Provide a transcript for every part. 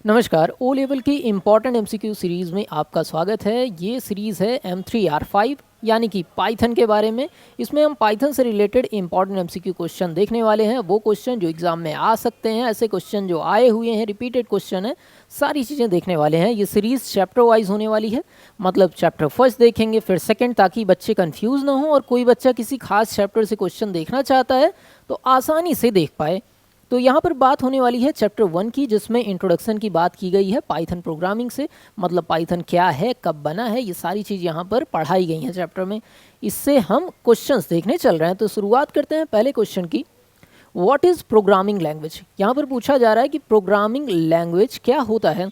नमस्कार। O level की important MCQ series में आपका स्वागत है। ये सीरीज़ है M3R5 यानी कि पाइथन के बारे में। इसमें हम पाइथन से रिलेटेड इम्पॉर्टेंट एमसीक्यू क्वेश्चन देखने वाले हैं। वो क्वेश्चन जो एग्जाम में आ सकते हैं, ऐसे क्वेश्चन जो आए हुए हैं, रिपीटेड क्वेश्चन है, सारी चीज़ें देखने वाले हैं। ये सीरीज़ चैप्टर वाइज होने वाली है, मतलब चैप्टर फर्स्ट देखेंगे फिर सेकेंड, ताकि बच्चे कन्फ्यूज़ ना हो और कोई बच्चा किसी खास चैप्टर से क्वेश्चन देखना चाहता है तो आसानी से देख पाए। तो यहाँ पर बात होने वाली है चैप्टर 1 की, जिसमें इंट्रोडक्शन की बात की गई है पाइथन प्रोग्रामिंग से, मतलब पाइथन क्या है, कब बना है, ये सारी चीज़ यहाँ पर पढ़ाई गई हैं चैप्टर में। इससे हम क्वेश्चंस देखने चल रहे हैं। तो शुरुआत करते हैं पहले क्वेश्चन की। What is programming language? यहाँ पर पूछा जा रहा है कि प्रोग्रामिंग लैंग्वेज क्या होता है।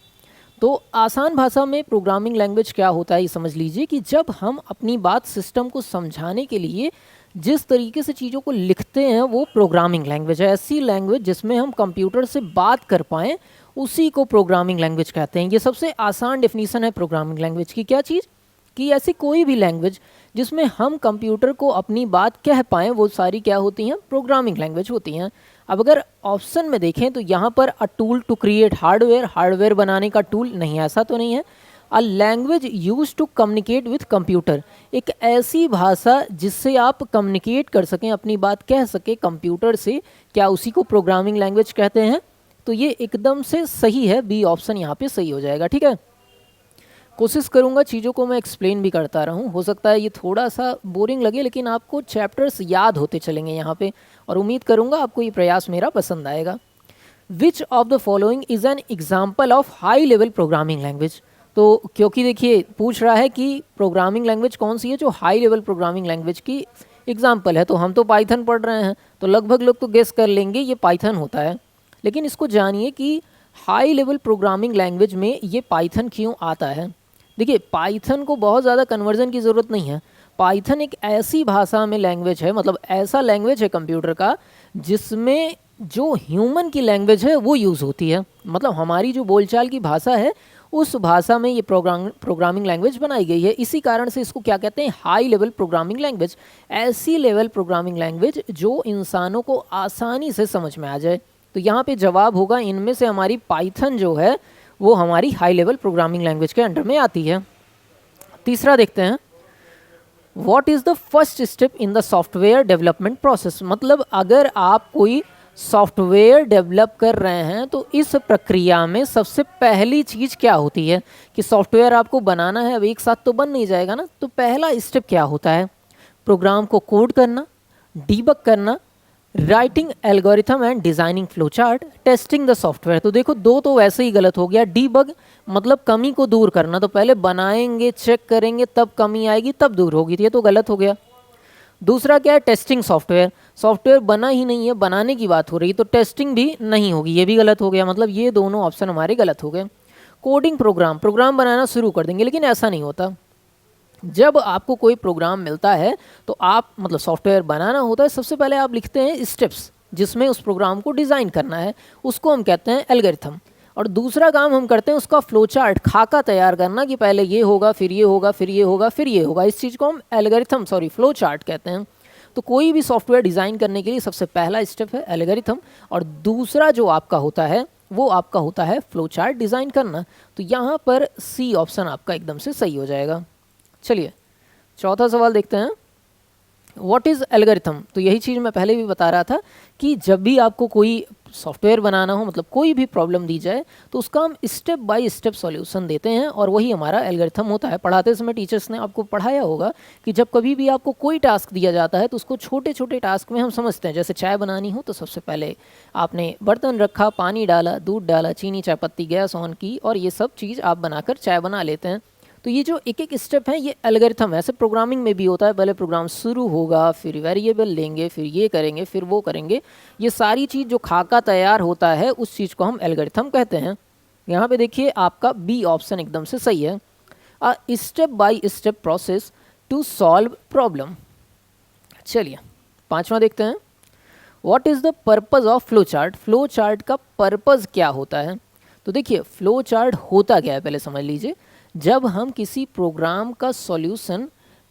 तो आसान भाषा में प्रोग्रामिंग लैंग्वेज क्या होता है ये समझ लीजिए कि जब हम अपनी बात सिस्टम को समझाने के लिए जिस तरीके से चीज़ों को लिखते हैं वो प्रोग्रामिंग लैंग्वेज है। ऐसी लैंग्वेज जिसमें हम कंप्यूटर से बात कर पाएँ, उसी को प्रोग्रामिंग लैंग्वेज कहते हैं। ये सबसे आसान डेफिनीशन है प्रोग्रामिंग लैंग्वेज की। क्या चीज़? कि ऐसी कोई भी लैंग्वेज जिसमें हम कंप्यूटर को अपनी बात कह पाएँ, वो सारी क्या होती हैं? प्रोग्रामिंग लैंग्वेज होती हैं। अब अगर ऑप्शन में देखें तो यहाँ पर a tool to create hardware, hardware बनाने का टूल नहीं, ऐसा तो नहीं है। A language use to communicate with computer, एक ऐसी भाषा जिससे आप कम्युनिकेट कर सकें, अपनी बात कह सकें कंप्यूटर से, क्या उसी को प्रोग्रामिंग लैंग्वेज कहते हैं? तो ये एकदम से सही है, बी ऑप्शन यहाँ पे सही हो जाएगा। ठीक है, कोशिश करूँगा चीज़ों को मैं एक्सप्लेन भी करता रहूँ। हो सकता है ये थोड़ा सा बोरिंग लगे, लेकिन आपको चैप्टर्स याद होते चलेंगे यहाँ पे, और उम्मीद करूँगा आपको ये प्रयास मेरा पसंद आएगा। विच of the following is an example of high level programming language? तो क्योंकि देखिए पूछ रहा है कि प्रोग्रामिंग लैंग्वेज कौन सी है जो हाई लेवल प्रोग्रामिंग लैंग्वेज की एग्जाम्पल है, तो हम तो पाइथन पढ़ रहे हैं, तो लगभग लोग तो गेस कर लेंगे ये पाइथन होता है। लेकिन इसको जानिए कि हाई लेवल प्रोग्रामिंग लैंग्वेज में ये पाइथन क्यों आता है। देखिए पाइथन को बहुत ज़्यादा कन्वर्जन की ज़रूरत नहीं है। पाइथन एक ऐसी भाषा में लैंग्वेज है, मतलब ऐसा लैंग्वेज है कंप्यूटर का जिसमें जो ह्यूमन की लैंग्वेज है वो यूज़ होती है। मतलब हमारी जो बोलचाल की भाषा है उस भाषा में ये प्रोग्रामिंग लैंग्वेज बनाई गई है। इसी कारण से इसको क्या कहते हैं? High level programming language. ऐसी लेवल प्रोग्रामिंग लैंग्वेज जो इंसानों को आसानी से समझ में आ जाए। तो यहाँ पे जवाब होगा इनमें से हमारी पाइथन जो है वो हमारी हाई लेवल प्रोग्रामिंग लैंग्वेज के अंडर में आती है। तीसरा देखते हैं, what is the first step in the software development process? मतलब अगर आप कोई सॉफ्टवेयर डेवलप कर रहे हैं तो इस प्रक्रिया में सबसे पहली चीज़ क्या होती है? कि सॉफ्टवेयर आपको बनाना है, अब एक साथ तो बन नहीं जाएगा ना, तो पहला स्टेप क्या होता है? प्रोग्राम को कोड करना, डीबग करना, writing algorithm and designing flow chart, testing the software. तो देखो दो तो वैसे ही गलत हो गया। डीबग मतलब कमी को दूर करना, तो पहले बनाएंगे, चेक करेंगे, तब कमी आएगी, तब दूर होगी, तो ये तो गलत हो गया। दूसरा क्या है? Testing software. सॉफ्टवेयर बना ही नहीं है, बनाने की बात हो रही है, तो टेस्टिंग भी नहीं होगी, ये भी गलत हो गया। मतलब ये दोनों ऑप्शन हमारे गलत हो गए। कोडिंग प्रोग्राम बनाना शुरू कर देंगे, लेकिन ऐसा नहीं होता। जब आपको कोई प्रोग्राम मिलता है तो आप, मतलब सॉफ्टवेयर बनाना होता है, सबसे पहले आप लिखते हैं स्टेप्स जिसमें उस प्रोग्राम को डिज़ाइन करना है, उसको हम कहते हैं एल्गोरिथम। और दूसरा काम हम करते हैं उसका फ्लो चार्ट, खाका तैयार करना, कि पहले ये होगा, फिर ये होगा, फिर ये होगा, फिर ये होगा। इस चीज़ को हम एल्गोरिथम फ्लो चार्ट कहते हैं। तो कोई भी सॉफ्टवेयर डिज़ाइन करने के लिए सबसे पहला स्टेप है एल्गोरिथम, और दूसरा जो आपका होता है वो आपका होता है फ्लो चार्ट डिज़ाइन करना। तो यहाँ पर सी ऑप्शन आपका एकदम से सही हो जाएगा। चलिए चौथा सवाल देखते हैं, व्हाट इज़ एल्गोरिथम? तो यही चीज़ मैं पहले भी बता रहा था कि जब भी आपको कोई सॉफ्टवेयर बनाना हो, मतलब कोई भी प्रॉब्लम दी जाए, तो उसका हम स्टेप बाय स्टेप सॉल्यूशन देते हैं, और वही हमारा एल्गोरिथम होता है। पढ़ाते समय टीचर्स ने आपको पढ़ाया होगा कि जब कभी भी आपको कोई टास्क दिया जाता है तो उसको छोटे छोटे टास्क में हम समझते हैं। जैसे चाय बनानी हो तो सबसे पहले आपने बर्तन रखा, पानी डाला, दूध डाला, चीनी, चाय पत्ती, गैस ऑन की, और ये सब चीज़ आप बनाकर चाय बना लेते हैं। तो ये जो एक एक स्टेप है ये एल्गोरिथम है। ऐसे प्रोग्रामिंग में भी होता है, पहले प्रोग्राम शुरू होगा, फिर वेरिएबल लेंगे, फिर ये करेंगे, फिर वो करेंगे। ये सारी चीज़ जो खाका तैयार होता है उस चीज़ को हम एल्गोरिथम कहते हैं। यहाँ पे देखिए आपका बी ऑप्शन एकदम से सही है, a step by step process to solve problem. चलिए पांचवा देखते हैं, what is the purpose of flow chart? Flow chart का पर्पज़ क्या होता है? तो देखिए फ्लो चार्ट होता क्या है पहले समझ लीजिए। जब हम किसी प्रोग्राम का सॉल्यूशन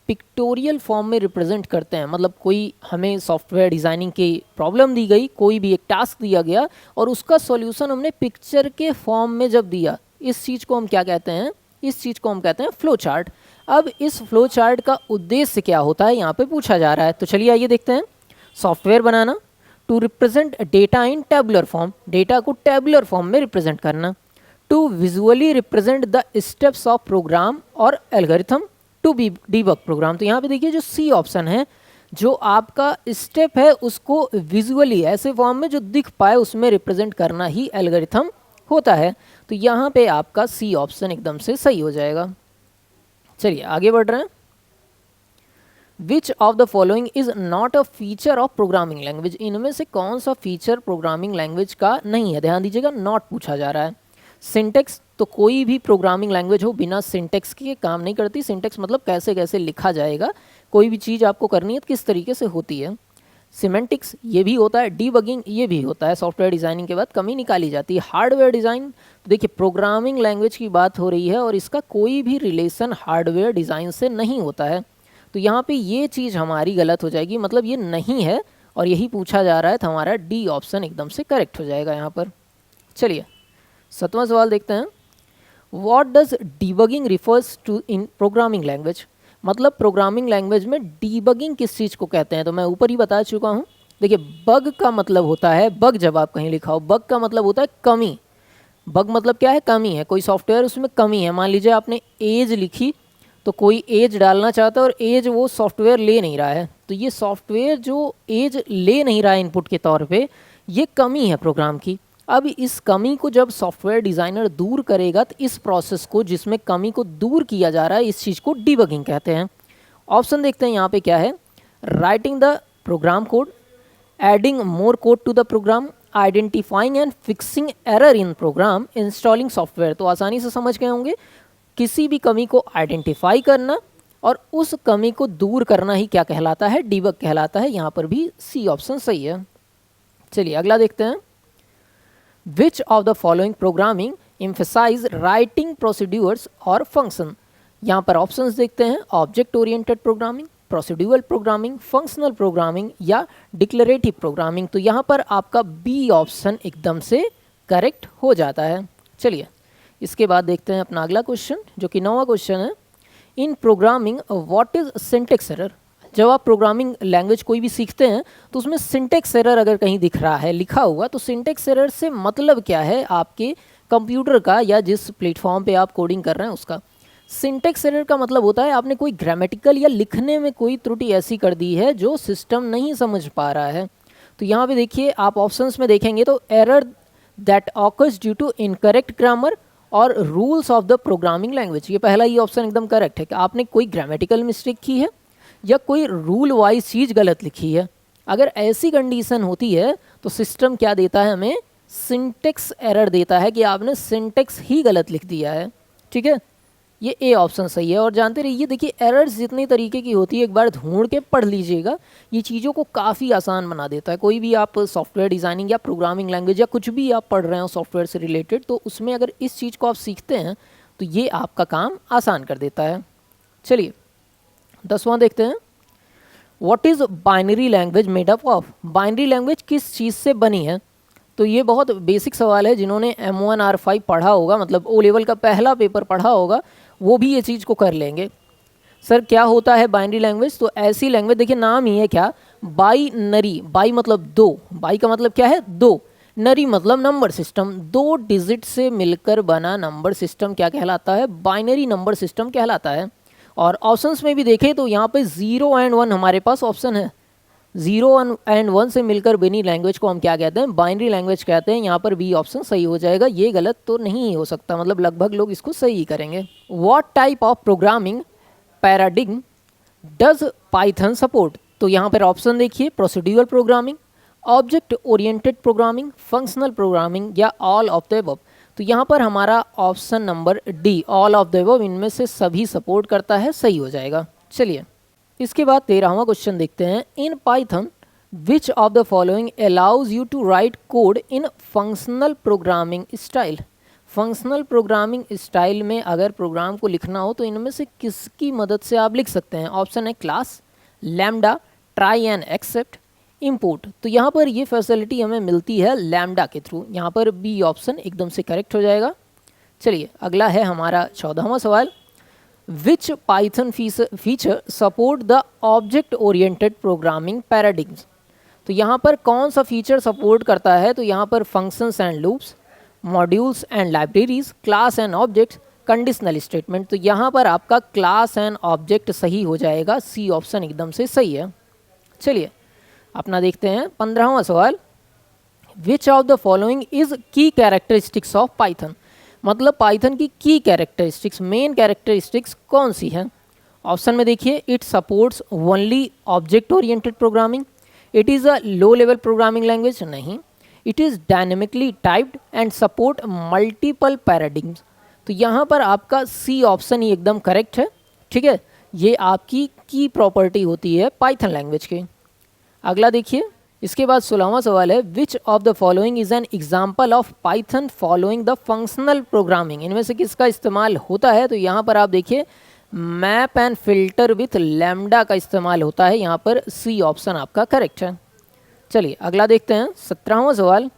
पिक्टोरियल फॉर्म में रिप्रेजेंट करते हैं। मतलब कोई हमें सॉफ्टवेयर डिज़ाइनिंग की प्रॉब्लम दी गई, कोई भी एक टास्क दिया गया और उसका सॉल्यूशन हमने पिक्चर के फॉर्म में जब दिया, इस चीज़ को हम क्या कहते हैं? इस चीज़ को हम कहते हैं फ्लो चार्ट। अब इस फ्लो चार्ट का उद्देश्य क्या होता है यहाँ पे पूछा जा रहा है। तो चलिए आइए देखते हैं। सॉफ्टवेयर बनाना, to represent data in tabular form, data को टेबुलर फॉर्म में रिप्रेजेंट करना, to visually represent the steps of program और algorithm, to be debug program. तो यहाँ पे देखिए जो सी ऑप्शन है, जो आपका स्टेप है उसको विजुअली ऐसे फॉर्म में जो दिख पाए उसमें रिप्रेजेंट करना ही एल्गोरिथम होता है। तो यहाँ पे आपका सी ऑप्शन एकदम से सही हो जाएगा। चलिए आगे बढ़ रहे हैं। Which of the following is not a feature of programming language, इनमें से कौन सा फीचर प्रोग्रामिंग लैंग्वेज का नहीं है? ध्यान दीजिएगा, नॉट पूछा जा रहा है। सिंटेक्स, तो कोई भी प्रोग्रामिंग लैंग्वेज हो बिना सिंटेक्स के काम नहीं करती। सिंटेक्स मतलब कैसे कैसे लिखा जाएगा, कोई भी चीज़ आपको करनी है तो किस तरीके से होती है। सिमेंटिक्स ये भी होता है, डीबगिंग ये भी होता है। सॉफ्टवेयर डिज़ाइनिंग के बाद कमी निकाली जाती है। हार्डवेयर डिज़ाइन, तो देखिए प्रोग्रामिंग लैंग्वेज की बात हो रही है और इसका कोई भी रिलेशन हार्डवेयर डिज़ाइन से नहीं होता है। तो यहाँ पे ये चीज़ हमारी गलत हो जाएगी, मतलब ये नहीं है और यही पूछा जा रहा है, तो हमारा डी ऑप्शन एकदम से करेक्ट हो जाएगा यहाँ पर। चलिए 7वां सवाल देखते हैं। What does debugging refers to in programming language, मतलब प्रोग्रामिंग लैंग्वेज में डीबगिंग किस चीज़ को कहते हैं? तो मैं ऊपर ही बता चुका हूँ। देखिए बग का मतलब होता है, बग जब आप कहीं लिखा हो, बग का मतलब होता है कमी। बग मतलब क्या है? कमी है, कोई सॉफ्टवेयर उसमें कमी है। मान लीजिए आपने एज लिखी तो कोई एज डालना चाहता है और एज वो सॉफ्टवेयर ले नहीं रहा है, तो ये सॉफ्टवेयर जो एज ले नहीं रहा है इनपुट के तौर पे, ये कमी है प्रोग्राम की। अब इस कमी को जब सॉफ्टवेयर डिज़ाइनर दूर करेगा तो इस प्रोसेस को जिसमें कमी को दूर किया जा रहा है, इस चीज़ को डीबगिंग कहते हैं। ऑप्शन देखते हैं यहाँ पे क्या है। Writing the program code, adding more code to the program, identifying and fixing error in program, installing software. तो आसानी से समझ गए होंगे, किसी भी कमी को आइडेंटिफाई करना और उस कमी को दूर करना ही क्या कहलाता है? डीबग कहलाता है। यहाँ पर भी सी ऑप्शन सही है। चलिए अगला देखते हैं। Which of the following programming emphasize writing procedures और फंक्शन। यहाँ पर ऑप्शंस देखते हैं। Object oriented programming, procedural programming, functional programming या डिक्लेरेटिव प्रोग्रामिंग। तो यहाँ पर आपका बी ऑप्शन एकदम से करेक्ट हो जाता है। चलिए इसके बाद देखते हैं अपना अगला क्वेश्चन, जो कि 9वां क्वेश्चन है। In programming what is syntax error. जब आप प्रोग्रामिंग लैंग्वेज कोई भी सीखते हैं तो उसमें सिंटेक्स एरर अगर कहीं दिख रहा है लिखा हुआ, तो सिंटेक्स एरर से मतलब क्या है आपके कंप्यूटर का या जिस प्लेटफॉर्म पे आप कोडिंग कर रहे हैं उसका। सिंटेक्स एरर का मतलब होता है आपने कोई ग्रामेटिकल या लिखने में कोई त्रुटि ऐसी कर दी है जो सिस्टम नहीं समझ पा रहा है। तो यहाँ पे देखिए आप ऑप्शंस में देखेंगे तो error that occurs due to incorrect grammar और rules of the programming language. ये पहला ही ऑप्शन एकदम करेक्ट है कि आपने कोई ग्रामेटिकल मिस्टेक की है या कोई रूल वाइज चीज़ गलत लिखी है। अगर ऐसी कंडीशन होती है तो सिस्टम क्या देता है हमें? सिंटेक्स एरर देता है कि आपने सिंटेक्स ही गलत लिख दिया है। ठीक है, ये ए ऑप्शन सही है। और जानते रहिए देखिए एरर्स जितनी तरीके की होती है एक बार ढूंढ के पढ़ लीजिएगा, ये चीज़ों को काफ़ी आसान बना देता है। कोई भी आप सॉफ्टवेयर डिज़ाइनिंग या प्रोग्रामिंग लैंग्वेज या कुछ भी आप पढ़ रहे हो सॉफ्टवेयर से रिलेटेड, तो उसमें अगर इस चीज़ को आप सीखते हैं तो ये आपका काम आसान कर देता है। चलिए 10वां देखते हैं। What is binary language made up of. Binary language किस चीज़ से बनी है? तो ये बहुत बेसिक सवाल है। जिन्होंने M1R5 पढ़ा होगा, मतलब ओ लेवल का पहला पेपर पढ़ा होगा, वो भी ये चीज़ को कर लेंगे। सर क्या होता है बाइनरी लैंग्वेज? तो ऐसी लैंग्वेज, देखिए नाम ही है क्या, बाइनरी। बाई मतलब दो, बाई का मतलब क्या है? दो, नरी मतलब नंबर सिस्टम। 2 डिजिट से मिलकर बना नंबर सिस्टम क्या कहलाता है? बाइनरी नंबर सिस्टम कहलाता है। और ऑप्शंस में भी देखें तो यहाँ पे 0 एंड 1 हमारे पास ऑप्शन है। 0 एंड 1 से मिलकर बनी लैंग्वेज को हम क्या कहते हैं? बाइनरी लैंग्वेज कहते हैं। यहाँ पर बी ऑप्शन सही हो जाएगा। ये गलत तो नहीं हो सकता, मतलब लगभग लोग इसको सही ही करेंगे। What type of programming paradigm does Python support. तो यहाँ पर ऑप्शन देखिए, procedural programming, object oriented programming, functional programming या ऑल ऑफ द अबव। तो यहाँ पर हमारा option number D, all of the above, इनमें से सभी सपोर्ट करता है, सही हो जाएगा। चलिए इसके बाद 13वां क्वेश्चन देखते हैं। In Python which of the following allows you to write code in functional programming style. Functional programming style में अगर प्रोग्राम को लिखना हो तो इनमें से किसकी मदद से आप लिख सकते हैं? ऑप्शन है class, lambda, try and except, import. तो यहाँ पर ये फैसिलिटी हमें मिलती है लैम्डा के थ्रू। यहाँ पर बी ऑप्शन एकदम से करेक्ट हो जाएगा। चलिए अगला है हमारा 14वां सवाल, which Python feature support the object oriented programming paradigms. तो यहाँ पर कौन सा फीचर सपोर्ट करता है? तो यहाँ पर functions and loops, modules and libraries, class and objects, conditional statement. तो यहाँ पर आपका क्लास एंड ऑब्जेक्ट सही हो जाएगा, सी ऑप्शन एकदम से सही है। चलिए अपना देखते हैं 15वां सवाल, which of the following is key characteristics of Python. मतलब पाइथन की कैरेक्टरिस्टिक्स, मेन कैरेक्टरिस्टिक्स कौन सी हैं? ऑप्शन में देखिए, it supports only object oriented programming, it is a low level programming language, नहीं, it is dynamically typed and support multiple paradigms. तो यहाँ पर आपका सी ऑप्शन ही एकदम करेक्ट है। ठीक है, ये आपकी की प्रॉपर्टी होती है पाइथन लैंग्वेज की। अगला देखिए, इसके बाद 16वां सवाल है, विच of the following is an example of Python following the functional programming. इनमें से किसका इस्तेमाल होता है? तो यहाँ पर आप देखिए, map and filter with lambda का इस्तेमाल होता है। यहाँ पर सी ऑप्शन आपका करेक्ट है। चलिए अगला देखते हैं 17वां सवाल,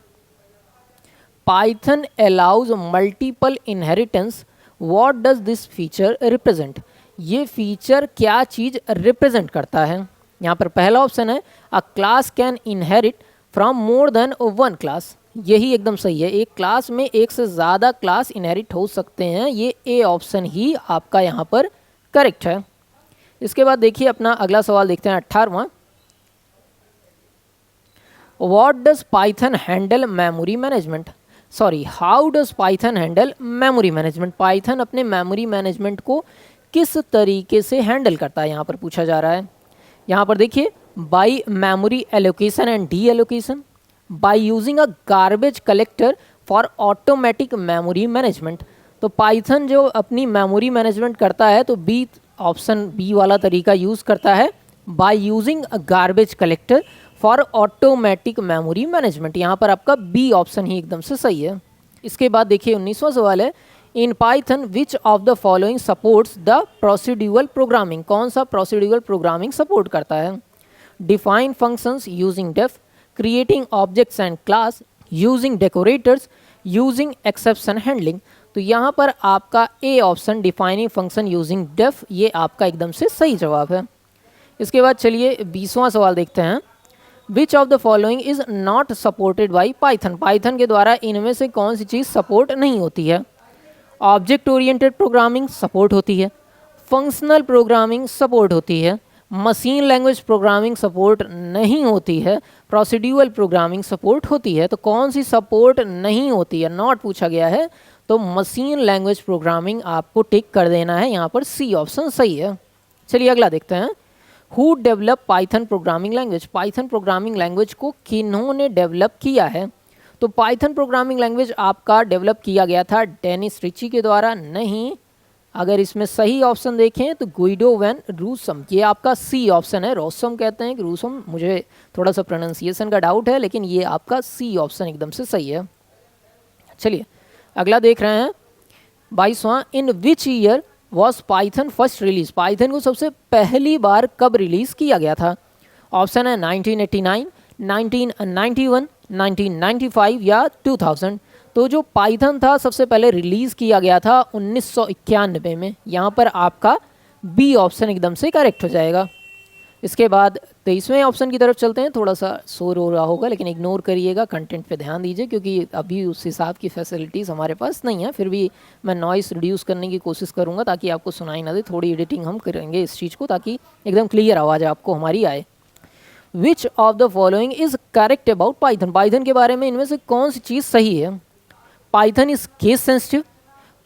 Python allows multiple inheritance, what does this feature represent. ये फीचर क्या चीज़ रिप्रेजेंट करता है? यहाँ पर पहला ऑप्शन है, अ class can inherit from more than one class. यही एकदम सही है, एक क्लास में एक से ज़्यादा क्लास इनहेरिट हो सकते हैं। ये ए ऑप्शन ही आपका यहाँ पर करेक्ट है। इसके बाद देखिए अपना अगला सवाल देखते हैं 18वां, what does Python handle memory management. Sorry, how does Python handle memory management. Python अपने मेमोरी मैनेजमेंट को किस तरीके से हैंडल करता है, यहाँ पर पूछा जा रहा है। यहाँ पर देखिए, by memory allocation and D allocation, by using a garbage collector for automatic memory management. तो पाइथन जो अपनी मेमोरी मैनेजमेंट करता है तो बी ऑप्शन, बी वाला तरीका यूज़ करता है, by using a garbage collector for automatic memory management. यहाँ पर आपका बी ऑप्शन ही एकदम से सही है। इसके बाद देखिए 19वां सवाल है, in Python which of the following supports the procedural programming. कौन सा प्रोसीड्यूरल प्रोग्रामिंग सपोर्ट करता है? Define functions using def, creating objects and class, using decorators, using exception handling. तो यहाँ पर आपका A option, defining function using def, ये आपका एकदम से सही जवाब है। इसके बाद चलिए 20वां सवाल देखते हैं, which of the following is not supported by Python. Python के द्वारा इनमें से कौन सी चीज़ सपोर्ट नहीं होती है? ऑब्जेक्ट ओरिएंटेड प्रोग्रामिंग सपोर्ट होती है, फंक्शनल प्रोग्रामिंग सपोर्ट होती है, मशीन लैंग्वेज प्रोग्रामिंग सपोर्ट नहीं होती है, प्रोसीड्यूरल प्रोग्रामिंग सपोर्ट होती है। तो कौन सी सपोर्ट नहीं होती है, नॉट पूछा गया है, तो मशीन लैंग्वेज प्रोग्रामिंग आपको टिक कर देना है। यहाँ पर सी ऑप्शन सही है। चलिए अगला देखते हैं, who develop Python programming language. Python programming language को किन्होंने डेवलप किया है? तो पाइथन प्रोग्रामिंग लैंग्वेज आपका डेवलप किया गया था डेनिस रिची के द्वारा, नहीं। अगर इसमें सही ऑप्शन देखें तो गुइडो वैन रूसम, ये आपका सी ऑप्शन है। रोसम कहते हैं कि रूसम, मुझे थोड़ा सा प्रोनाउंसिएशन का डाउट है, लेकिन ये आपका सी ऑप्शन एकदम से सही है। चलिए अगला देख रहे हैं 22वां, in which year was Python first release. Python को सबसे पहली बार कब रिलीज़ किया गया था? ऑप्शन है 1989, 1991, 1995 या 2000। तो जो पाइथन था सबसे पहले रिलीज़ किया गया था 1991 में। यहाँ पर आपका बी ऑप्शन एकदम से करेक्ट हो जाएगा। इसके बाद 23वें ऑप्शन की तरफ चलते हैं। थोड़ा सा शोर हो रहा होगा लेकिन इग्नोर करिएगा, कंटेंट पे ध्यान दीजिए, क्योंकि अभी उस हिसाब की फैसिलिटीज़ हमारे पास नहीं है। फिर भी मैं नॉइस रिड्यूस करने की कोशिश करूँगा ताकि आपको सुनाई ना दे। थोड़ी एडिटिंग हम करेंगे इस चीज़ को, ताकि एकदम क्लियर आवाज़ आपको हमारी आए। विच of the following is correct about Python. Python के बारे में इनमें से कौन सी चीज़ सही है? Python is case sensitive,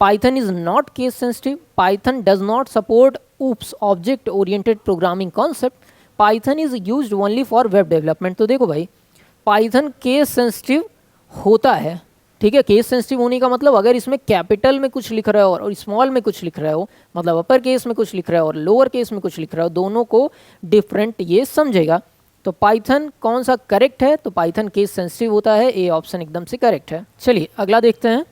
Python is not case sensitive, Python does not support oops object oriented programming concept, Python is used only for web development. तो देखो भाई, पाइथन केस सेंसिटिव होता है, ठीक है। केस सेंसिटिव होने का मतलब अगर इसमें कैपिटल में कुछ लिख रहा है और स्मॉल में कुछ लिख रहा हो, मतलब अपर केस में कुछ लिख रहा है और लोअर केस में कुछ लिख रहा हो, दोनों को डिफरेंट ये समझेगा। तो पाइथन कौन सा करेक्ट है? तो पाइथन केस सेंसिटिव होता है, ए ऑप्शन एकदम से करेक्ट है। चलिए अगला देखते हैं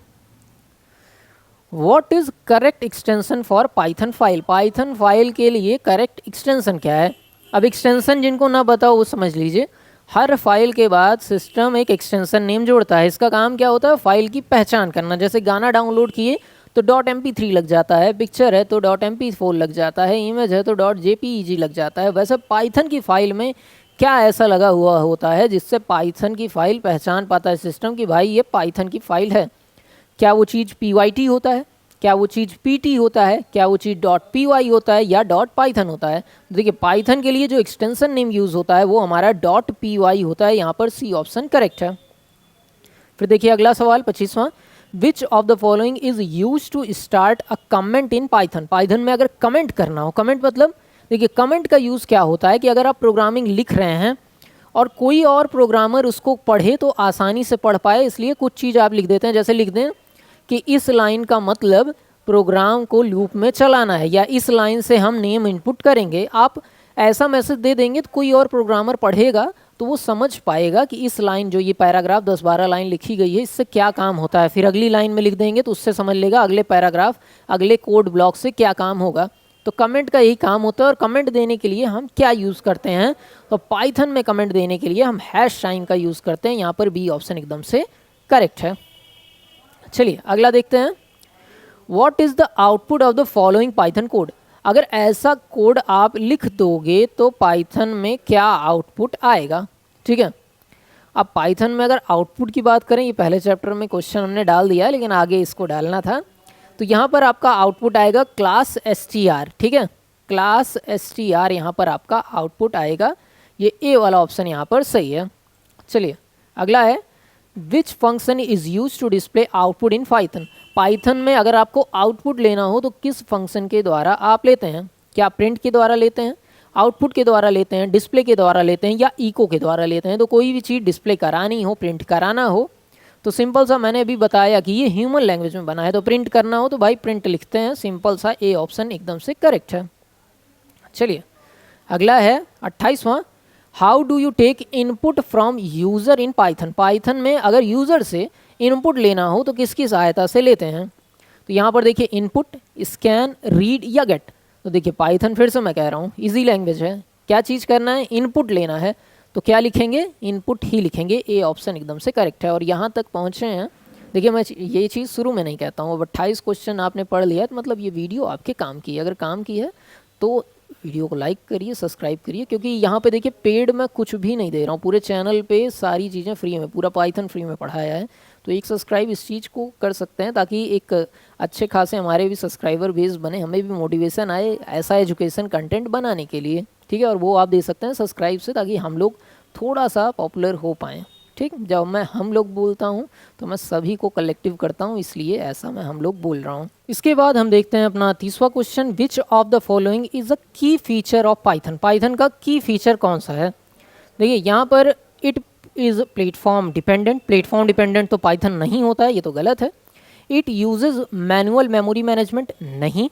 what is correct extension for Python file, Python file के लिए करेक्ट एक्सटेंशन क्या है। अब एक्सटेंशन जिनको ना बताओ वो समझ लीजिए, हर फाइल के बाद सिस्टम एक एक्सटेंशन नेम जोड़ता है। इसका काम क्या होता है, फाइल की पहचान करना। जैसे गाना डाउनलोड किए तो .mp3 लग जाता है, पिक्चर है तो .mp4 लग जाता है, इमेज है तो .jpeg लग जाता है। वैसे पाइथन की फाइल में क्या ऐसा लगा हुआ होता है जिससे पाइथन की फाइल पहचान पाता है सिस्टम कि भाई ये पाइथन की फाइल है। क्या वो चीज़ pyt होता है, क्या वो चीज़ pt होता है, क्या वो चीज़ .py होता है या .python होता है। देखिए पाइथन के लिए जो एक्सटेंशन नेम यूज़ होता है वो हमारा .py होता है। यहाँ पर सी ऑप्शन करेक्ट है। फिर देखिए अगला सवाल 25वां, which of the following is use to start a comment in Python. Python में अगर कमेंट करना हो, कमेंट मतलब देखिए कमेंट का यूज़ क्या होता है कि अगर आप प्रोग्रामिंग लिख रहे हैं और कोई और प्रोग्रामर उसको पढ़े तो आसानी से पढ़ पाए, इसलिए कुछ चीज़ आप लिख देते हैं। जैसे लिख दें कि इस लाइन का मतलब प्रोग्राम को लूप में चलाना है, या इस लाइन से हम नेम इनपुट करेंगे। आप ऐसा मैसेज दे देंगे तो कोई और प्रोग्रामर पढ़ेगा तो वो समझ पाएगा कि इस लाइन जो ये पैराग्राफ 10-12 लाइन लिखी गई है इससे क्या काम होता है। फिर अगली लाइन में लिख देंगे तो उससे समझ लेगा अगले पैराग्राफ अगले कोड ब्लॉक से क्या काम होगा। तो कमेंट का यही काम होता है। और कमेंट देने के लिए हम क्या यूज़ करते हैं, तो पाइथन में कमेंट देने के लिए हम हैश साइन का यूज़ करते हैं। यहाँ पर बी ऑप्शन एकदम से करेक्ट है। चलिए अगला देखते हैं, what is the output of the following Python code. अगर ऐसा कोड आप लिख दोगे तो पाइथन में क्या आउटपुट आएगा। ठीक है, अब पाइथन में अगर आउटपुट की बात करें, ये पहले चैप्टर में क्वेश्चन हमने डाल दिया है लेकिन आगे इसको डालना था। तो यहाँ पर आपका आउटपुट आएगा क्लास str। ठीक है, क्लास str यहाँ पर आपका आउटपुट आएगा। ये ए वाला ऑप्शन यहाँ पर सही है। चलिए अगला है, which function is use to display output in Python. Python में अगर आपको आउटपुट लेना हो तो किस फंक्शन के द्वारा आप लेते हैं। क्या प्रिंट के द्वारा लेते हैं, आउटपुट के द्वारा लेते हैं, डिस्प्ले के द्वारा लेते हैं या इको के द्वारा लेते हैं। तो कोई भी चीज़ डिस्प्ले करानी हो, प्रिंट कराना हो तो सिंपल सा मैंने अभी बताया कि ये ह्यूमन लैंग्वेज में बना है, तो प्रिंट करना हो तो भाई प्रिंट लिखते हैं। सिंपल सा ए ऑप्शन एकदम से करेक्ट है। चलिए अगला है 28वां, how do you take input from user in Python. Python में अगर यूज़र से इनपुट लेना हो तो किसकी सहायता से लेते हैं। तो यहाँ पर देखिए इनपुट, स्कैन, रीड या गेट। तो देखिए पाइथन फिर से मैं कह रहा हूँ इजी लैंग्वेज है। क्या चीज़ करना है, इनपुट लेना है तो क्या लिखेंगे, इनपुट ही लिखेंगे। ए ऑप्शन एकदम से करेक्ट है। और यहाँ तक पहुँचे हैं, देखिए मैं ये चीज़ शुरू में नहीं कहता हूँ। अब 28 क्वेश्चन आपने पढ़ लिया तो मतलब ये वीडियो आपके काम की है। अगर काम की है तो वीडियो को लाइक करिए, सब्सक्राइब करिए, क्योंकि यहाँ पे देखिए पेड मैं कुछ भी नहीं दे रहा हूँ। पूरे चैनल पे सारी चीज़ें फ्री में, पूरा पाइथन फ्री में पढ़ाया है। तो एक सब्सक्राइब इस चीज़ को कर सकते हैं ताकि एक अच्छे खासे हमारे भी सब्सक्राइबर बेस बने, हमें भी मोटिवेशन आए ऐसा एजुकेशन कंटेंट बनाने के लिए। ठीक है, और वो आप दे सकते हैं सब्सक्राइब से, ताकि हम लोग थोड़ा सा पॉपुलर हो पाएँ। ठीक, जब मैं हम लोग बोलता हूँ तो मैं सभी को कलेक्टिव करता हूँ, इसलिए ऐसा मैं हम लोग बोल रहा हूँ। इसके बाद हम देखते हैं अपना 30वां question, which of the following is a key feature of Python. Python का की फीचर कौन सा है। देखिए यहाँ पर it is platform dependent. Platform dependent तो पाइथन नहीं होता है, ये तो गलत है। It uses manual memory management, नहीं।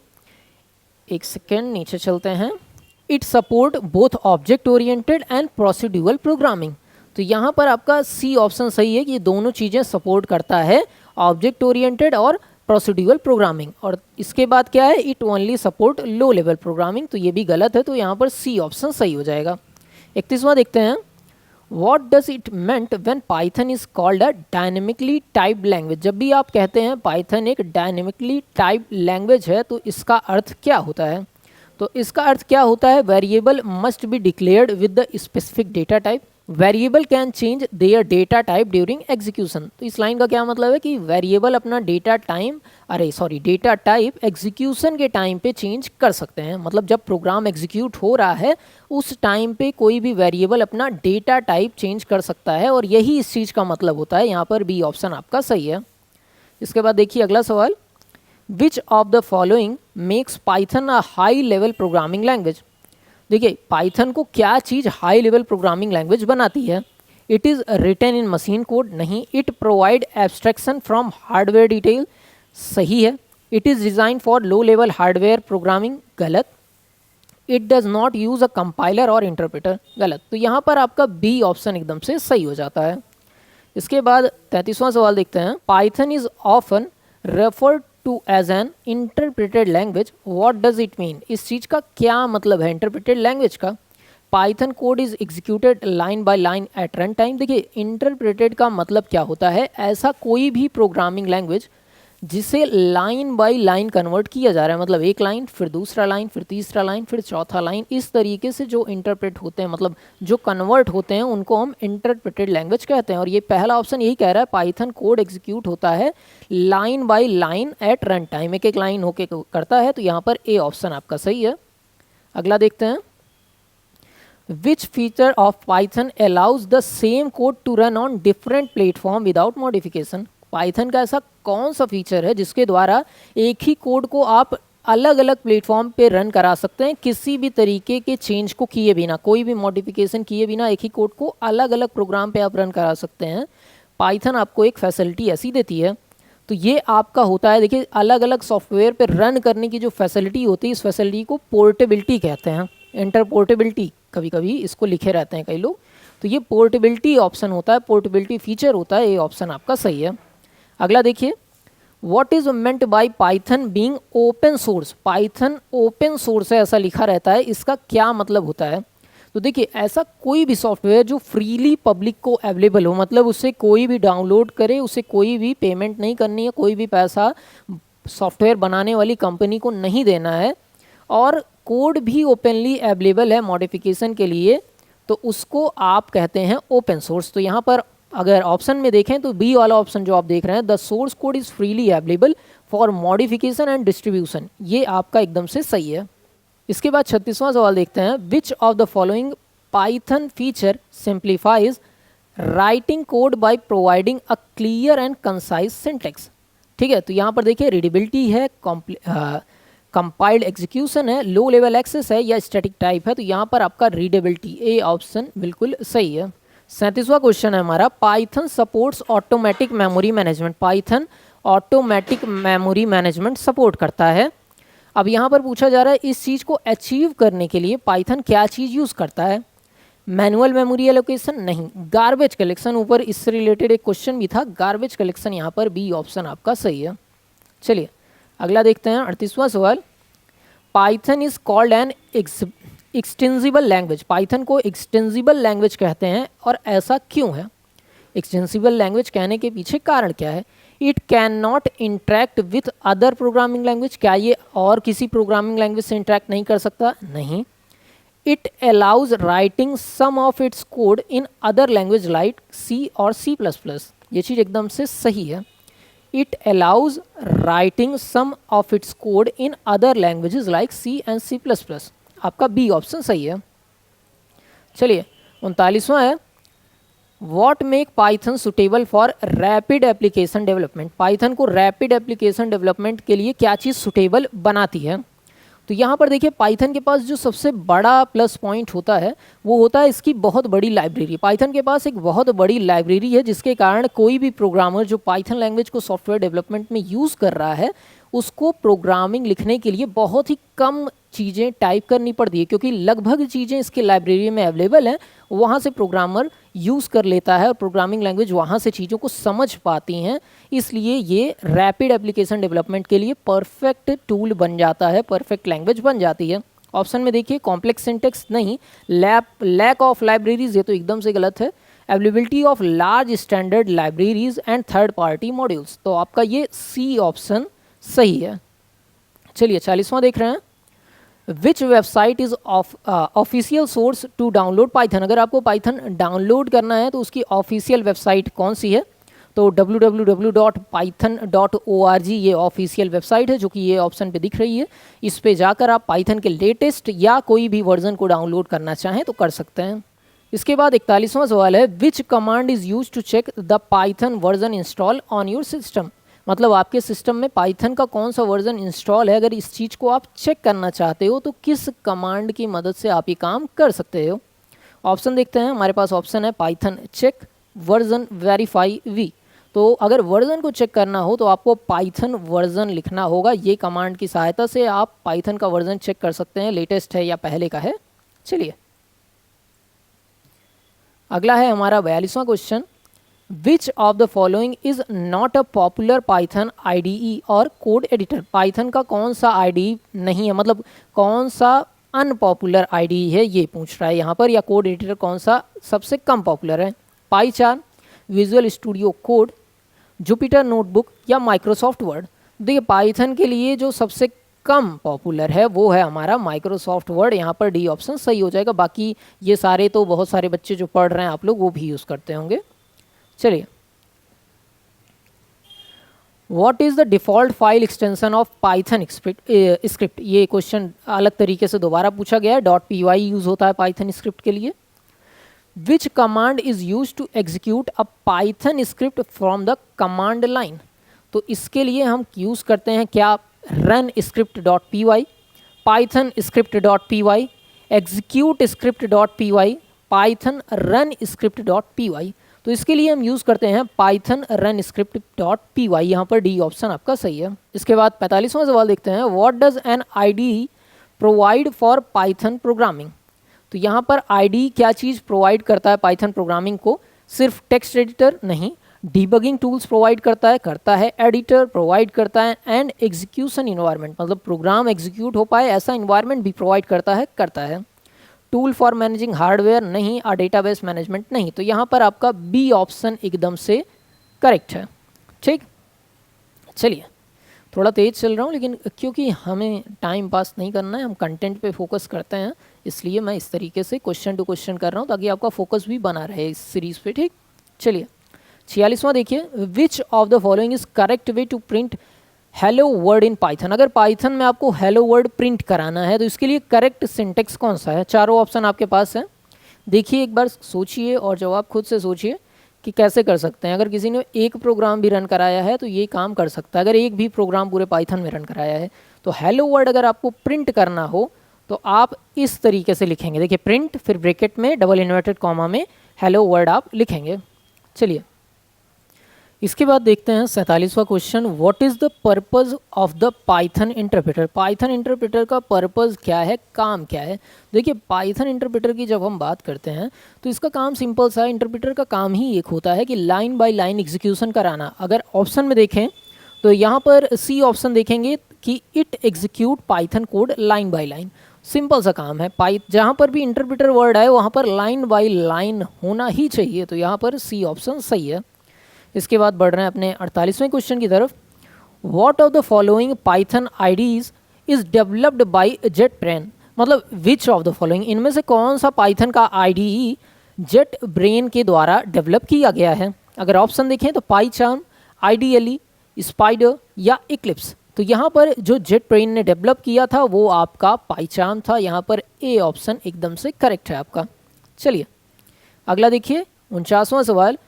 एक सेकेंड नीचे चलते हैं। It support both object oriented and procedural programming. तो यहाँ पर आपका सी ऑप्शन सही है कि ये दोनों चीज़ें सपोर्ट करता है, ऑब्जेक्ट ओरिएंटेड और प्रोसीड्यूरल प्रोग्रामिंग। और इसके बाद क्या है, it only support low level programming. तो ये भी गलत है, तो यहाँ पर सी ऑप्शन सही हो जाएगा। 31वां देखते हैं, what does it meant when Python is called a dynamically typed language. जब भी आप कहते हैं पाइथन एक डायनेमिकली टाइप्ड लैंग्वेज है तो इसका अर्थ क्या होता है। तो इसका अर्थ क्या होता है, variable must be declared with the specific data type. Variable can change their data type during execution. तो इस लाइन का क्या मतलब है कि वेरिएबल अपना डेटा टाइप एग्जीक्यूशन के टाइम पे चेंज कर सकते हैं। मतलब जब प्रोग्राम एग्जीक्यूट हो रहा है उस टाइम पे कोई भी वेरिएबल अपना डेटा टाइप चेंज कर सकता है, और यही इस चीज़ का मतलब होता है। यहाँ पर बी ऑप्शन आपका सही है। इसके बाद देखिए अगला सवाल, which of the following makes Python a high level programming language. देखिए पाइथन को क्या चीज़ हाई लेवल प्रोग्रामिंग लैंग्वेज बनाती है। It is written in machine code, नहीं। It provide abstraction from hardware detail, सही है। It is design for low level hardware programming, गलत। It does not use a compiler और इंटरप्रेटर, गलत। तो यहाँ पर आपका बी ऑप्शन एकदम से सही हो जाता है। इसके बाद 33वां सवाल देखते हैं, Python is often referred to as an interpreted language, what does it mean? इस चीज़ का क्या मतलब है इंटरप्रेटेड लैंग्वेज का? Python code is executed line by line at run time. देखिए इंटरप्रेटेड का मतलब क्या होता है, ऐसा कोई भी प्रोग्रामिंग लैंग्वेज जिसे लाइन बाय लाइन कन्वर्ट किया जा रहा है, मतलब एक लाइन फिर दूसरा लाइन फिर तीसरा लाइन फिर चौथा लाइन, इस तरीके से जो इंटरप्रेट होते हैं, मतलब जो कन्वर्ट होते हैं, उनको हम इंटरप्रेटेड लैंग्वेज कहते हैं। और ये पहला ऑप्शन यही कह रहा है, पाइथन कोड एग्जीक्यूट होता है line by line at run time, एक एक लाइन होके करता है, तो यहाँ पर ए ऑप्शन आपका सही है। अगला देखते हैं, Which feature of Python allows the same code to run on different platform without modification? Python का ऐसा कौन सा फीचर है जिसके द्वारा एक ही कोड को आप अलग अलग प्लेटफॉर्म पे रन करा सकते हैं किसी भी तरीके के चेंज को किए बिना, कोई भी मॉडिफिकेशन किए बिना एक ही कोड को अलग अलग प्रोग्राम पे आप रन करा सकते हैं। पाइथन आपको एक फैसिलिटी ऐसी देती है। तो ये आपका होता है, देखिए अलग अलग सॉफ्टवेयर पे रन करने की जो फैसिलिटी होती है, इस फैसिलिटी को पोर्टेबिलिटी कहते हैं, इंटरपोर्टेबिलिटी कभी कभी इसको लिखे रहते हैं कई लोग। तो ये पोर्टेबिलिटी ऑप्शन होता है, पोर्टेबिलिटी फीचर होता है, ये ऑप्शन आपका सही है। अगला देखिए, what is meant by Python being open source? Python open source है ऐसा लिखा रहता है, इसका क्या मतलब होता है? तो देखिए ऐसा कोई भी सॉफ्टवेयर जो फ्रीली पब्लिक को अवेलेबल हो, मतलब उसे कोई भी डाउनलोड करे, उसे कोई भी पेमेंट नहीं करनी है, कोई भी पैसा सॉफ्टवेयर बनाने वाली कंपनी को नहीं देना है, और कोड भी ओपनली अवेलेबल है मॉडिफिकेशन के लिए, तो उसको आप कहते हैं ओपन सोर्स। तो यहाँ पर अगर ऑप्शन में देखें तो बी वाला ऑप्शन जो आप देख रहे हैं, the source code is freely available for modification and distribution, ये आपका एकदम से सही है। इसके बाद 36वां सवाल देखते हैं, which of the following Python feature simplifies writing code by providing a clear and concise syntax? ठीक है, तो यहाँ पर देखिए रीडेबिलिटी है, कंपाइल्ड एग्जीक्यूशन है, लो लेवल एक्सेस है, या स्टैटिक टाइप है। तो यहाँ पर आपका रीडेबिलिटी ए ऑप्शन बिल्कुल सही है। 37वां क्वेश्चन है हमारा, Python supports automatic memory management. Python automatic memory management support करता है। अब यहाँ पर पूछा जा रहा है इस चीज़ को अचीव करने के लिए पाइथन क्या चीज़ यूज़ करता है? मैनुअल मेमोरी एलोकेशन नहीं, गार्बेज कलेक्शन। ऊपर इससे रिलेटेड एक क्वेश्चन भी था, गार्बेज कलेक्शन, यहाँ पर बी ऑप्शन आपका सही है। चलिए अगला देखते हैं 38वां सवाल, Python is called an extensible language. Python को एक्सटेंसिबल लैंग्वेज कहते हैं, और ऐसा क्यों है? एक्सटेंसिबल लैंग्वेज कहने के पीछे कारण क्या है? It can not interact with other programming language. क्या ये और किसी प्रोग्रामिंग लैंग्वेज से इंटरेक्ट नहीं कर सकता? नहीं। It allows writing some of its code in other language like C और C++। ये चीज़ एकदम से सही है। It allows writing some of its code in other languages like C and C++। आपका बी ऑप्शन सही है। चलिए 39वां है, what make Python suitable for rapid application development. Python को रैपिड एप्लीकेशन डेवलपमेंट के लिए क्या चीज़ सुटेबल बनाती है? तो यहाँ पर देखिए पाइथन के पास जो सबसे बड़ा प्लस पॉइंट होता है वो होता है इसकी बहुत बड़ी लाइब्रेरी। पाइथन के पास एक बहुत बड़ी लाइब्रेरी है, जिसके कारण कोई भी प्रोग्रामर जो पाइथन लैंग्वेज को सॉफ्टवेयर डेवलपमेंट में यूज़ कर रहा है, उसको प्रोग्रामिंग लिखने के लिए बहुत ही कम चीज़ें टाइप करनी पड़ती है, क्योंकि लगभग चीज़ें इसके लाइब्रेरी में अवेलेबल हैं, वहाँ से प्रोग्रामर यूज़ कर लेता है और प्रोग्रामिंग लैंग्वेज वहाँ से चीज़ों को समझ पाती हैं। इसलिए ये रैपिड एप्लीकेशन डेवलपमेंट के लिए परफेक्ट टूल बन जाता है, परफेक्ट लैंग्वेज बन जाती है। ऑप्शन में देखिए कॉम्प्लेक्स सिंटेक्स नहीं, लैक ऑफ लाइब्रेरीज, ये तो एकदम से गलत है। Availability of large standard libraries and third party modules, तो आपका ये सी ऑप्शन सही है। चलिए 40वां देख रहे हैं, which website is official source to download Python. अगर आपको पाइथन डाउनलोड करना है तो उसकी ऑफिशियल वेबसाइट कौन सी है? तो www.python.org ये ऑफिशियल वेबसाइट है, जो कि ये ऑप्शन पे दिख रही है। इस पे जाकर आप पाइथन के लेटेस्ट या कोई भी वर्जन को डाउनलोड करना चाहें तो कर सकते हैं। इसके बाद 41वां सवाल है, which command is use to check the Python version install on your system. मतलब आपके सिस्टम में पाइथन का कौन सा वर्जन इंस्टॉल है, अगर इस चीज़ को आप चेक करना चाहते हो तो किस कमांड की मदद से आप ये काम कर सकते हो? ऑप्शन देखते हैं, हमारे पास ऑप्शन है Python check, version verify V. तो अगर वर्जन को चेक करना हो तो आपको पाइथन वर्जन लिखना होगा। ये कमांड की सहायता से आप पाइथन का वर्जन चेक कर सकते हैं, लेटेस्ट है या पहले का है। चलिए अगला है हमारा 42वां question, which of the following is not a popular Python IDE और कोड एडिटर। पाइथन का कौन सा IDE नहीं है, मतलब कौन सा अनपॉपुलर IDE है ये पूछ रहा है यहाँ पर, या कोड एडिटर कौन सा सबसे कम पॉपुलर है। पाईचार्म, visual studio code, Jupyter notebook या माइक्रोसॉफ्ट वर्ड। देखिए पाइथन के लिए जो सबसे कम पॉपुलर है वो है हमारा माइक्रोसॉफ्ट वर्ड, यहाँ पर डी ऑप्शन सही हो जाएगा। बाकी ये सारे तो बहुत सारे बच्चे जो पढ़ रहे हैं आप लोग वो भी यूज़ करते होंगे। चलिए, what is the default file extension of Python script. ये क्वेश्चन अलग तरीके से दोबारा पूछा गया है। .py यूज़ होता है पाइथन स्क्रिप्ट के लिए। Which command is use to execute a Python script from the command line. तो इसके लिए हम यूज़ करते हैं क्या, run script .py, Python script .py, execute script .py, Python run script .py। तो इसके लिए हम यूज़ करते हैं पाइथन रन स्क्रिप्ट .py। यहाँ पर डी ऑप्शन आपका सही है। इसके बाद 45वां सवाल देखते हैं, what does N IDE provide for Python programming. तो यहाँ पर IDE क्या चीज़ प्रोवाइड करता है पाइथन प्रोग्रामिंग को, सिर्फ टेक्स्ट एडिटर नहीं, डीबगिंग टूल्स प्रोवाइड करता है एडिटर प्रोवाइड करता है, एंड एग्जीक्यूशन इन्वायरमेंट, मतलब प्रोग्राम एग्जीक्यूट हो पाए ऐसा इन्वायरमेंट भी प्रोवाइड करता है। टूल फॉर मैनेजिंग हार्डवेयर नहीं, और डेटाबेस मैनेजमेंट नहीं। तो यहाँ पर आपका बी ऑप्शन एकदम से करेक्ट है। ठीक, चलिए थोड़ा तेज चल रहा हूँ, लेकिन क्योंकि हमें टाइम पास नहीं करना है, हम कंटेंट पे फोकस करते हैं, इसलिए मैं इस तरीके से क्वेश्चन टू क्वेश्चन कर रहा हूँ ताकि आपका फोकस भी बना रहे इस सीरीज़ पे। ठीक, चलिए 46वां देखिए, which of the following is correct way to print hello word in Python. अगर पाइथन में आपको हेलो वर्ड प्रिंट कराना है तो इसके लिए करेक्ट सिंटेक्स कौन सा है। चारों ऑप्शन आपके पास है, देखिए एक बार सोचिए और जवाब खुद से सोचिए कि कैसे कर सकते हैं। अगर किसी ने एक प्रोग्राम भी रन कराया है तो ये काम कर सकता है, अगर एक भी प्रोग्राम पूरे पाइथन में रन कराया है तो हेलो वर्ड अगर आपको प्रिंट करना हो तो आप इस तरीके से लिखेंगे। देखिए प्रिंट, फिर ब्रैकेट में डबल इन्वर्टेड कॉमा में हेलो वर्ड आप लिखेंगे। चलिए इसके बाद देखते हैं 47वां question, what is the purpose of the Python interpreter. Python interpreter का पर्पज़ क्या है, काम क्या है। देखिए पाइथन इंटरप्रेटर की जब हम बात करते हैं तो इसका काम सिंपल सा है। इंटरप्रेटर का काम ही एक होता है कि लाइन बाय लाइन एग्जीक्यूशन कराना। अगर ऑप्शन में देखें तो यहाँ पर सी ऑप्शन देखेंगे कि it execute Python code line by line. Simple सा काम है। जहाँ पर भी इंटरप्रेटर वर्ड आए वहाँ पर लाइन बाय लाइन होना ही चाहिए, तो यहाँ पर सी ऑप्शन सही है। इसके बाद बढ़ रहे हैं अपने 48वें क्वेश्चन की तरफ, what of the following Python IDEs is developed by jet brain. मतलब विच ऑफ द फॉलोइंग, इनमें से कौन सा पाइथन का IDE जेट ब्रेन के द्वारा डेवलप किया गया है। अगर ऑप्शन देखें तो पाईचार्म, IDLE, स्पाइडर या इक्लिप्स। तो यहाँ पर जो जेट ब्रेन ने डेवलप किया था वो आपका पाईचार्म था। यहाँ पर ए ऑप्शन एकदम से करेक्ट है आपका। चलिए अगला देखिए 49वां सवाल,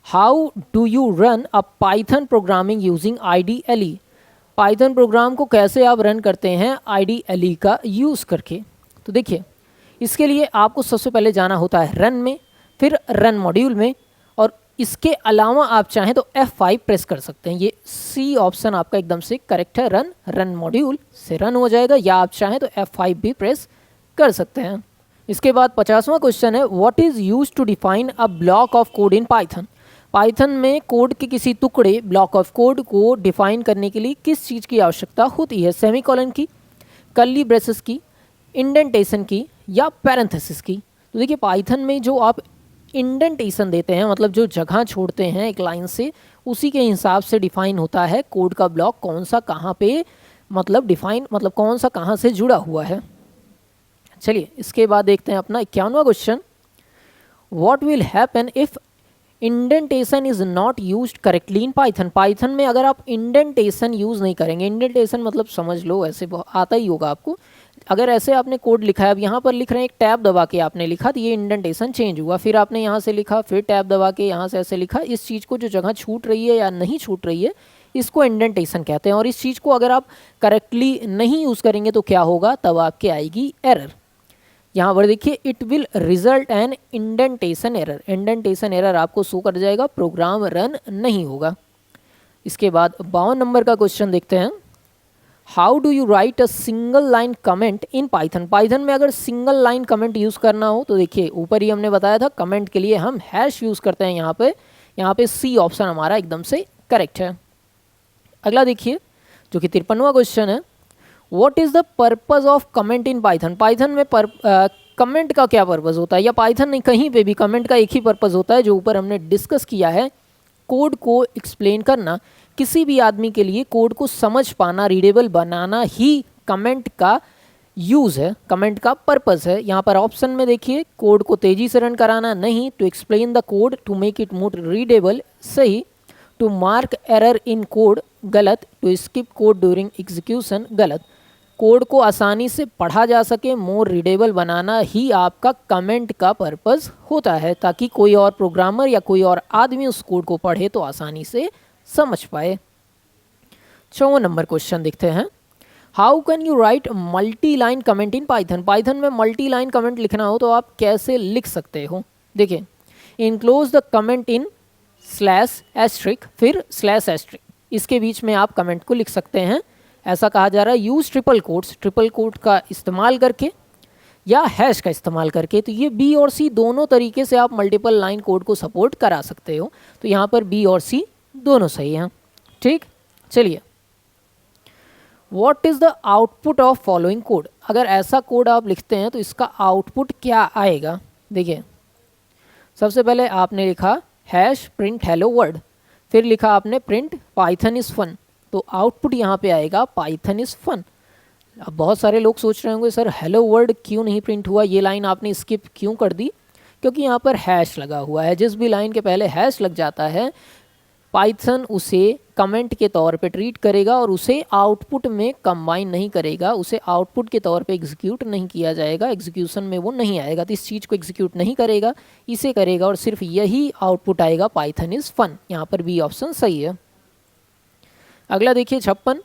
how do you run a Python programming using IDLE। Python programme को कैसे आप रन करते हैं IDLE का यूज़ करके। तो देखिए इसके लिए आपको सबसे पहले जाना होता है रन में, फिर रन मॉड्यूल में, और इसके अलावा आप चाहें तो F5 प्रेस कर सकते हैं। ये सी ऑप्शन आपका एकदम से करेक्ट है। रन मॉड्यूल से रन हो जाएगा, या आप चाहें तो F5 भी प्रेस कर सकते हैं। इसके बाद 50वां क्वेश्चन है, what is use to define a block of code in Python. Python में कोड के किसी टुकड़े ब्लॉक ऑफ कोड को डिफाइन करने के लिए किस चीज़ की आवश्यकता होती है। सेमीकोलन की, कर्ली ब्रेसेस की, इंडेंटेशन की या पैरेंथेसिस की। तो देखिए पाइथन में जो आप इंडेंटेशन देते हैं, मतलब जो जगह छोड़ते हैं एक लाइन से, उसी के हिसाब से डिफाइन होता है कोड का ब्लॉक कौन सा कहाँ पे, मतलब डिफाइन, मतलब कौन सा कहाँ से जुड़ा हुआ है। चलिए इसके बाद देखते हैं अपना 51वां question, what will happen if indentation is not used correctly in Python. Python में अगर आप इंडेंटेशन यूज़ नहीं करेंगे, इंडेंटेशन मतलब समझ लो ऐसे आता ही होगा आपको। अगर ऐसे आपने कोड लिखा है, अब यहाँ पर लिख रहे हैं एक टैब दबा के आपने लिखा तो ये इंडेंटेशन चेंज हुआ, फिर आपने यहाँ से लिखा, फिर टैब दबा के यहाँ से ऐसे लिखा। इस चीज़ को जो जगह छूट रही है या नहीं छूट रही है इसको इंडेंटेशन कहते हैं। और इस चीज़ को अगर आप करेक्टली नहीं यूज़ करेंगे तो क्या होगा, तब आपके आएगी एरर। यहाँ पर देखिए it will result an indentation error. Indentation error आपको शो कर जाएगा, प्रोग्राम रन नहीं होगा। इसके बाद 52 नंबर का क्वेश्चन देखते हैं, how do you right a single line comment in Python. Python में अगर सिंगल लाइन कमेंट यूज़ करना हो तो देखिए ऊपर ही हमने बताया था कमेंट के लिए हम हैश यूज़ करते हैं। यहाँ पे यहाँ पे सी ऑप्शन हमारा एकदम से करेक्ट है। अगला देखिए जो कि 53वां क्वेश्चन है, what is the purpose of comment in Python. Python में कमेंट का क्या पर्पज़ होता है, या पाइथन नहीं कहीं पे भी कमेंट का एक ही पर्पज़ होता है जो ऊपर हमने डिस्कस किया है, कोड को एक्सप्लेन करना। किसी भी आदमी के लिए कोड को समझ पाना, रीडेबल बनाना ही कमेंट का यूज़ है, कमेंट का पर्पज़ है। यहाँ पर ऑप्शन में देखिए, कोड को तेज़ी से रन कराना नहीं, to explain the code, to make it more readable सही, to mark error in code गलत, to skip code during execution गलत। कोड को आसानी से पढ़ा जा सके, मोर रीडेबल बनाना ही आपका कमेंट का पर्पज़ होता है, ताकि कोई और प्रोग्रामर या कोई और आदमी उस कोड को पढ़े तो आसानी से समझ पाए। 54 नंबर क्वेश्चन देखते हैं, how can you write multi line comment in Python. Python में मल्टी लाइन कमेंट लिखना हो तो आप कैसे लिख सकते हो। देखिए, enclose the comment in slash asterisk, फिर स्लैश एस्ट्रिक, इसके बीच में आप कमेंट को लिख सकते हैं। ऐसा कहा जा रहा है use triple quotes, triple quote का इस्तेमाल करके या हैश का इस्तेमाल करके। तो ये बी और सी दोनों तरीके से आप मल्टीपल लाइन कोड को सपोर्ट करा सकते हो। तो यहाँ पर बी और सी दोनों सही हैं। ठीक, चलिए, what is the output of following code. अगर ऐसा कोड आप लिखते हैं तो इसका आउटपुट क्या आएगा। देखिए, सबसे पहले आपने लिखा हैश प्रिंट हेलो वर्ड, फिर लिखा आपने प्रिंट पाइथन इज़ फन, तो आउटपुट यहाँ पे आएगा पाइथन इज़ फन। अब बहुत सारे लोग सोच रहे होंगे सर हेलो वर्ड क्यों नहीं प्रिंट हुआ, ये लाइन आपने स्किप क्यों कर दी। क्योंकि यहाँ पर हैश लगा हुआ है। जिस भी लाइन के पहले हैश लग जाता है पाइथन उसे कमेंट के तौर पे ट्रीट करेगा और उसे आउटपुट में कंबाइन नहीं करेगा, उसे आउटपुट के तौर पे एग्जीक्यूट नहीं किया जाएगा, एग्जीक्यूशन में वो नहीं आएगा। तो इस चीज़ को एग्जीक्यूट नहीं करेगा, इसे करेगा और सिर्फ यही आउटपुट आएगा पाइथन इज़ फन। यहाँ पर बी ऑप्शन सही है। अगला देखिए 56,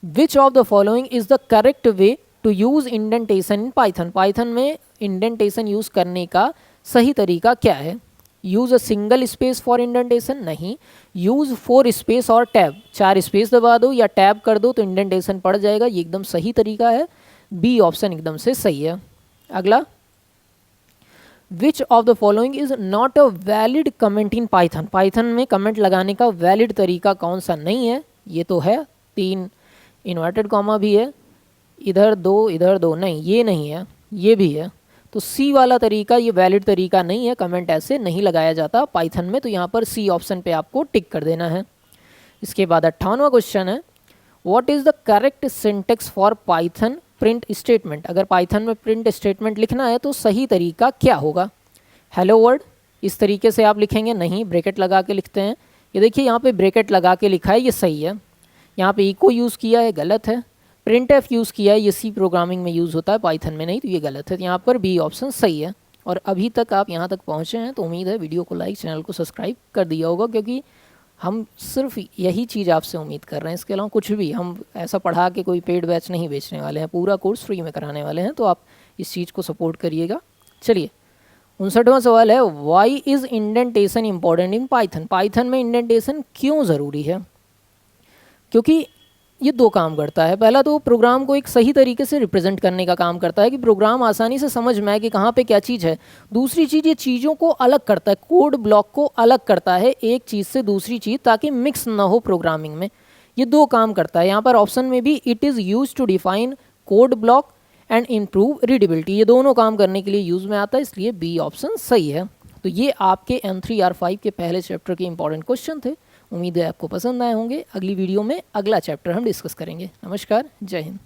which of the following is the correct way to use indentation in Python. Python में इंडेंटेशन यूज़ करने का सही तरीका क्या है। Use a single space for indentation, नहीं। यूज़ 4 स्पेस और टैब, 4 स्पेस दबा दो या टैब कर दो तो इंडेंटेशन पड़ जाएगा, ये एकदम सही तरीका है। बी ऑप्शन एकदम से सही है। अगला, विच of the following is not a valid comment in Python. Python में कमेंट लगाने का वैलिड तरीका कौन सा नहीं है। ये तो है, 3 इन्वर्टेड कॉमा भी है, इधर 2 नहीं, ये नहीं है, ये भी है। तो सी वाला तरीका ये वैलिड तरीका नहीं है, कमेंट ऐसे नहीं लगाया जाता पाइथन में। तो यहाँ पर सी ऑप्शन पे आपको टिक कर देना है। इसके बाद 58वां क्वेश्चन है, what is the correct syntax for Python print statement. अगर पाइथन में प्रिंट स्टेटमेंट लिखना है तो सही तरीका क्या होगा। हेलो वर्ड इस तरीके से आप लिखेंगे, नहीं, ब्रैकेट लगा के लिखते हैं। ये देखिए यहाँ पे ब्रैकेट लगा के लिखा है, ये सही है। यहाँ पे इको यूज़ किया है, गलत है। प्रिंट एफ यूज़ किया है, ये सी प्रोग्रामिंग में यूज़ होता है, पाइथन में नहीं, तो ये गलत है। तो यहाँ पर बी ऑप्शन सही है। और अभी तक आप यहाँ तक पहुँचे हैं तो उम्मीद है वीडियो को लाइक, चैनल को सब्सक्राइब कर दिया होगा, क्योंकि हम सिर्फ यही चीज़ आपसे उम्मीद कर रहे हैं। इसके अलावा कुछ भी हम ऐसा पढ़ा के कोई पेड बैच नहीं बेचने वाले हैं, पूरा कोर्स फ्री में कराने वाले हैं। तो आप इस चीज़ को सपोर्ट करिएगा। चलिए, 59वां सवाल है, why is indentation important in Python. Python में इंडेंटेशन क्यों ज़रूरी है। क्योंकि ये 2 काम करता है। पहला तो प्रोग्राम को एक सही तरीके से रिप्रेजेंट करने का काम करता है कि प्रोग्राम आसानी से समझ में आए कि कहाँ पे क्या चीज़ है। दूसरी चीज़, ये चीज़ों को अलग करता है, कोड ब्लॉक को अलग करता है एक चीज़ से दूसरी चीज़, ताकि मिक्स ना हो प्रोग्रामिंग में। ये 2 काम करता है। यहाँ पर ऑप्शन में भी it is use to define code block and improve readability, ये दोनों काम करने के लिए यूज़ में आता है, इसलिए बी ऑप्शन सही है। तो ये आपके M3R5 के पहले चैप्टर के इंपॉर्टेंट क्वेश्चन थे। उम्मीद है आपको पसंद आए होंगे। अगली वीडियो में अगला चैप्टर हम डिस्कस करेंगे। नमस्कार, जय हिंद।